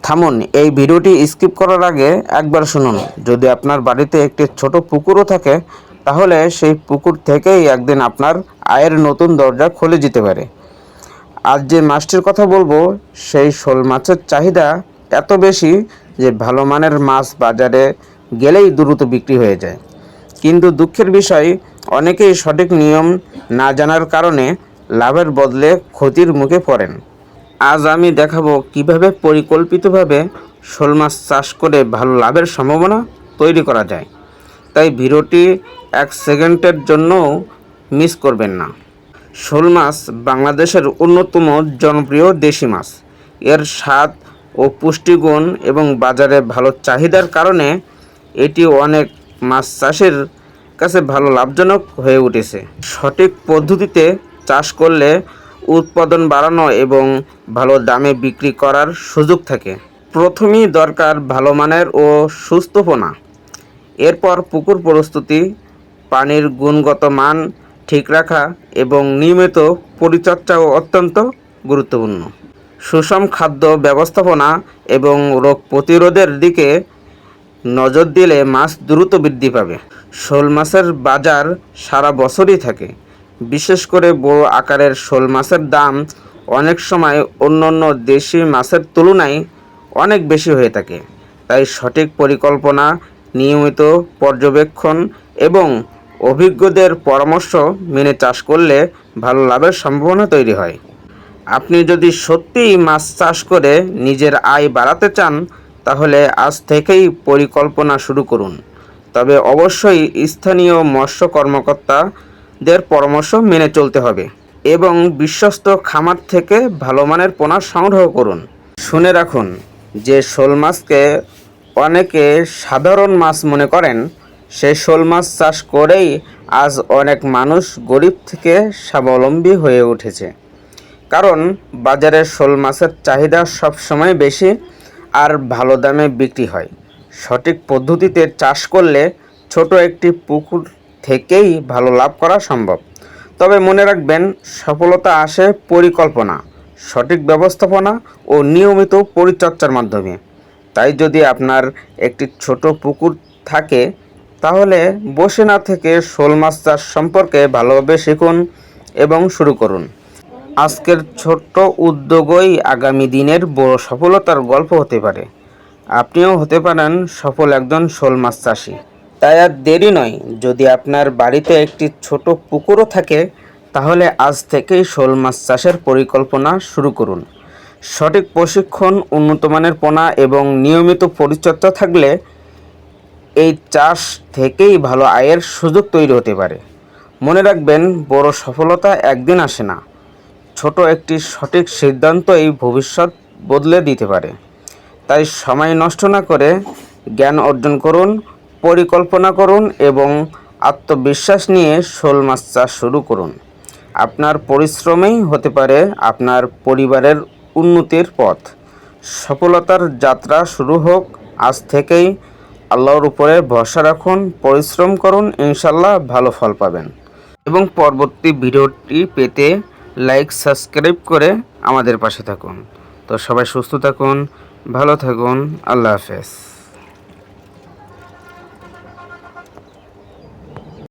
থামুন, এই ভিডিওটি স্কিপ করার আগে একবার শুনুন। যদি আপনার বাড়িতে একটি ছোট পুকুরও থাকে, তাহলে সেই পুকুর থেকেই একদিন আপনার আয়ের নতুন দরজা খুলে যেতে পারে। আজ যে মাছটির কথা বলবো, সেই শোল মাছের চাহিদা এত বেশি যে ভালো মানের মাছ বাজারে গেলেই দ্রুত বিক্রি হয়ে যায়। কিন্তু দুঃখের বিষয়, অনেকেই সঠিক নিয়ম না জানার কারণে লাভের বদলে ক্ষতির মুখে পড়েন। আজ আমি দেখাবো কিভাবে পরিকল্পিতভাবে শোল মাছ চাষ করে ভালো লাভের সম্ভাবনা তৈরি করা যায়। তাই ভিডিওটি 1 সেকেন্ডের জন্যও মিস করবেন না। শোল মাছ বাংলাদেশের অন্যতম জনপ্রিয় দেশি মাছ। এর স্বাদ ও পুষ্টিগুণ এবং বাজারে ভালো চাহিদার কারণে এটি অনেক মাছ চাষির কাছে ভালো লাভজনক হয়ে উঠেছে। সঠিক পদ্ধতিতে চাষ করলে উৎপাদন বাড়ানো এবং ভালো দামে বিক্রি করার সুযোগ থাকে। প্রথমেই দরকার ভালো মানের ও সুস্থ পোনা। এরপর পুকুর প্রস্তুতি, পানির গুণগত মান ঠিক রাখা এবং নিয়মিত পরিচর্যাও অত্যন্ত গুরুত্বপূর্ণ। সুষম খাদ্য ব্যবস্থাপনা এবং রোগ প্রতিরোধের দিকে নজর দিলে মাছ দ্রুত বৃদ্ধি পাবে। শোল মাছের বাজার সারা বছরই থাকে। বিশেষ করে বড় আকারের শোল মাছের দাম অনেক সময় অন্যান্য দেশি মাছের তুলনায় অনেক বেশি হয়ে থাকে। তাই সঠিক পরিকল্পনা, নিয়মিত পর্যবেক্ষণ এবং অভিজ্ঞদের পরামর্শ মেনে চাষ করলে ভালো লাভের সম্ভাবনা তৈরি হয়। আপনি যদি সত্যিই মাছ চাষ করে নিজের আয় বাড়াতে চান, তাহলে আজ থেকেই পরিকল্পনা শুরু করুন। তবে অবশ্যই স্থানীয় মৎস্য কর্মকর্তাদের পরামর্শ মেনে চলতে হবে এবং বিশ্বস্ত খামার থেকে ভালো মানের পোনা সংগ্রহ করুন। শুনে রাখুন যে শোল মাছকে অনেকে সাধারণ মাছ মনে করেন, সেই শোল মাছ চাষ করেই আজ অনেক মানুষ গরিব থেকে স্বাবলম্বী হয়ে উঠেছে। কারণ বাজারে শোল মাছের চাহিদা সবসময় বেশি আর ভালো দামে বিক্রি হয়। সঠিক পদ্ধতিতে চাষ করলে ছোট একটি পুকুর থেকেই ভালো লাভ করা সম্ভব। তবে মনে রাখবেন, সফলতা আসে পরিকল্পনা, সঠিক ব্যবস্থাপনা ও নিয়মিত পরিচর্যার মাধ্যমে। তাই যদি আপনার একটি ছোট পুকুর থাকে, তাহলে বসে না থেকে শোল মাছ চাষ সম্পর্কে ভালোভাবে শিখুন এবং শুরু করুন। আজকের ছোট্ট উদ্যোগই আগামী দিনের বড় সফলতার গল্প হতে পারে। আপনিও হতে পারেন সফল একজন শোল মাছ চাষি। তাই আর দেরি নয়, যদি আপনার বাড়িতে একটি ছোট পুকুরও থাকে, তাহলে আজ থেকেই শোল মাছ চাষের পরিকল্পনা শুরু করুন। সঠিক প্রশিক্ষণ, উন্নত মানের পোনা এবং নিয়মিত পরিচর্যা থাকলে এই চাষ থেকেই ভালো আয়ের সুযোগ তৈরি হতে পারে। মনে রাখবেন, বড় সফলতা একদিন আসে না, ছোট একটি সঠিক সিদ্ধান্তই ভবিষ্যৎ বদলে দিতে পারে। তাই সময় নষ্ট না করে জ্ঞান অর্জন করুন, পরিকল্পনা করুন এবং আত্মবিশ্বাস নিয়ে শোল মাছ চাষ শুরু করুন। আপনার পরিশ্রমেই হতে পারে আপনার পরিবারের উন্নতির পথ। সফলতার যাত্রা শুরু হোক আজ থেকেই। আল্লাহর উপরে ভরসা রাখুন, পরিশ্রম করুন, ইনশাল্লাহ ভালো ফল পাবেন। এবং পরবর্তী ভিডিওটি পেতে লাইক, সাবস্ক্রাইব করে আমাদের পাশে থাকুন। তো সবাই সুস্থ থাকুন, ভালো থাকুন, আল্লাহ হাফেজ।